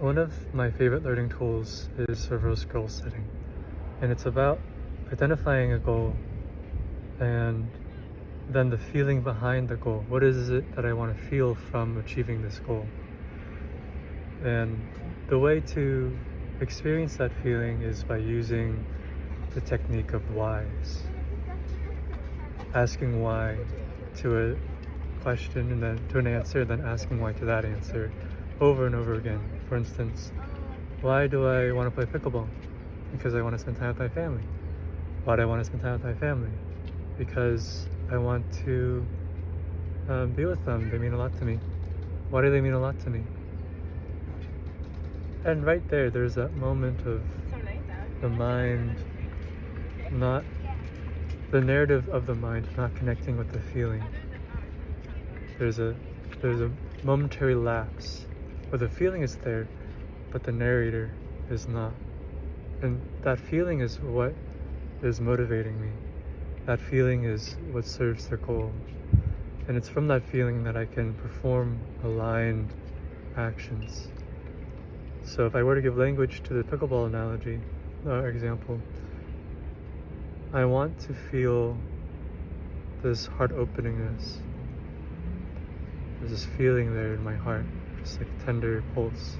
One of my favorite learning tools is reverse goal setting, and it's about identifying a goal and then the feeling behind the goal. What is it that I want to feel from achieving this goal? And the way to experience that feeling is by using the technique of whys. Asking why to a question and then to an answer, then asking why to that answer over and over again. For instance, why do I want to play pickleball? Because I want to spend time with my family. Why do I want to spend time with my family? Because I want to be with them. They mean a lot to me. Why do they mean a lot to me? And right there's that moment of the mind, not the narrative of the mind, not connecting with the feeling. There's a momentary lapse where the feeling is there, but the narrator is not. And that feeling is what is motivating me. That feeling is what serves the goal. And it's from that feeling that I can perform aligned actions. So if I were to give language to the pickleball analogy, example, I want to feel this heart openingness. There's this feeling there in my heart, just like a tender pulse.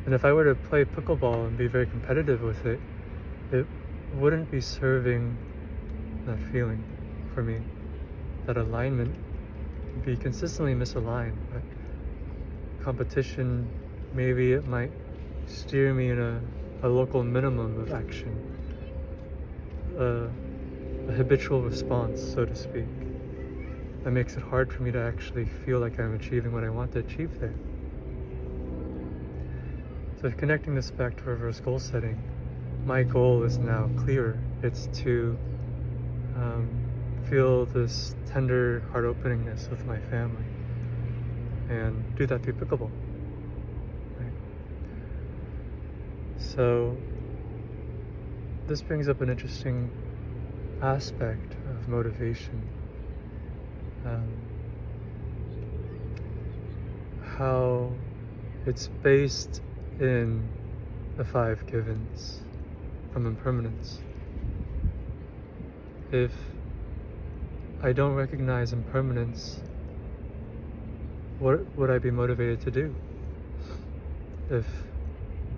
And if I were to play pickleball and be very competitive with it, it wouldn't be serving that feeling for me. That alignment would be consistently misaligned. But competition, maybe it might steer me in a local minimum of action, a habitual response, so to speak. That makes it hard for me to actually feel like I'm achieving what I want to achieve there. So connecting this back to reverse goal setting, my goal is now clearer. It's to feel this tender heart openingness with my family and do that through pickleball. Right? So this brings up an interesting aspect of motivation. How it's based in the 5 givens from impermanence. If I don't recognize impermanence, what would I be motivated to do? If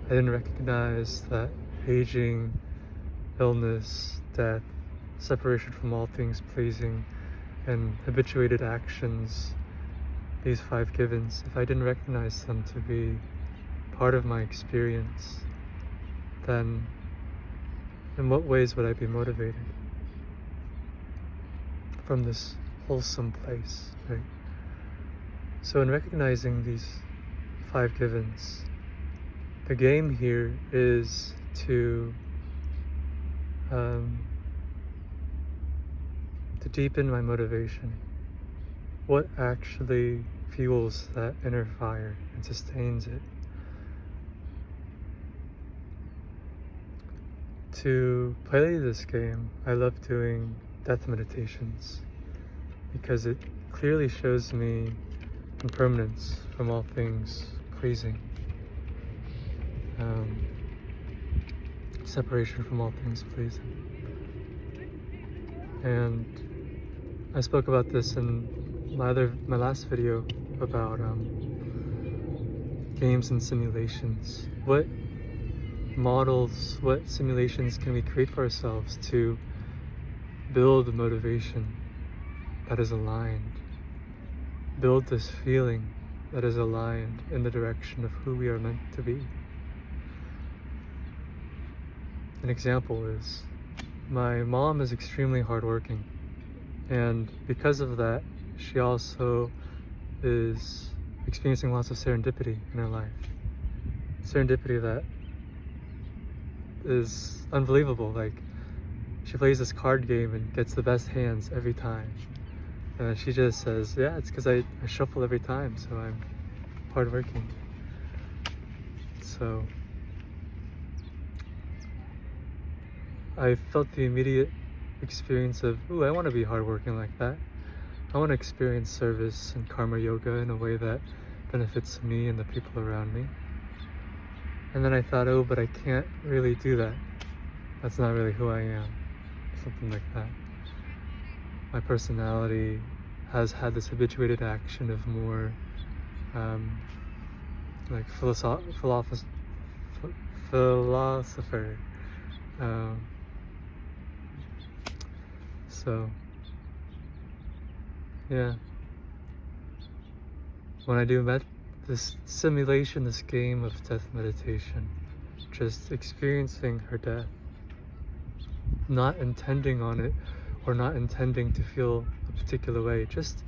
I didn't recognize that aging, illness, death, separation from all things pleasing, and habituated actions, these 5 givens, if I didn't recognize them to be part of my experience, then in what ways would I be motivated from this wholesome place, right? So in recognizing these 5 givens, the game here is to deepen my motivation. What actually fuels that inner fire and sustains it? To play this game, I love doing death meditations because it clearly shows me impermanence from all things pleasing, separation from all things pleasing. And I spoke about this in my last video about games and simulations. What models, what simulations can we create for ourselves to build motivation that is aligned, build this feeling that is aligned in the direction of who we are meant to be? An example is, my mom is extremely hardworking, and because of that, she also is experiencing lots of serendipity in her life. Serendipity that is unbelievable. Like, she plays this card game and gets the best hands every time. And she just says, yeah, it's because I shuffle every time, so I'm hardworking. So I felt the immediate experience of, ooh, I want to be hardworking like that. I want to experience service and karma yoga in a way that benefits me and the people around me. And then I thought, oh, but I can't really do that. That's not really who I am. Something like that. My personality has had this habituated action of more like philosopher. So yeah, when I do this simulation, this game of death meditation, just experiencing her death, not intending on it or not intending to feel a particular way, just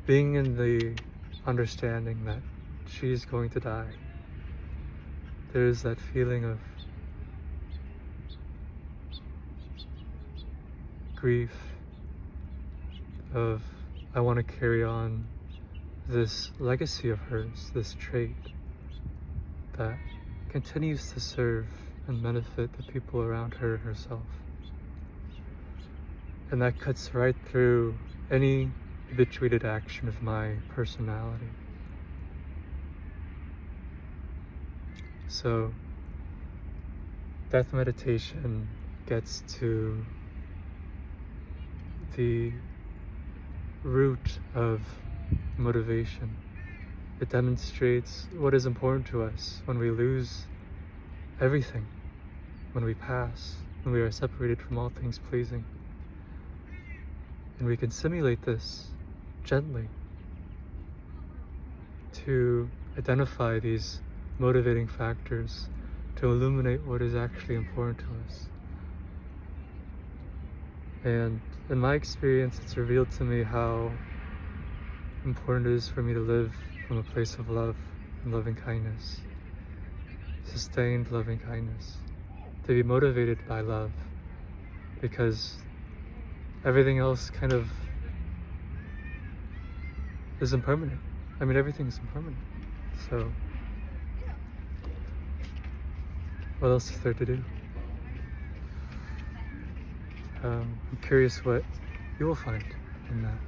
being in the understanding that she's going to die. There's that feeling of grief, of I want to carry on this legacy of hers, this trait that continues to serve and benefit the people around her and herself. And that cuts right through any habituated action of my personality. So death meditation gets to the root of motivation. It demonstrates what is important to us when we lose everything, when we pass, when we are separated from all things pleasing. And we can simulate this gently to identify these motivating factors, to illuminate what is actually important to us. And in my experience, it's revealed to me how important it is for me to live from a place of love and loving kindness, sustained loving kindness, to be motivated by love, because everything else kind of is impermanent. I mean, everything's impermanent. So what else is there to do? I'm curious what you will find in that.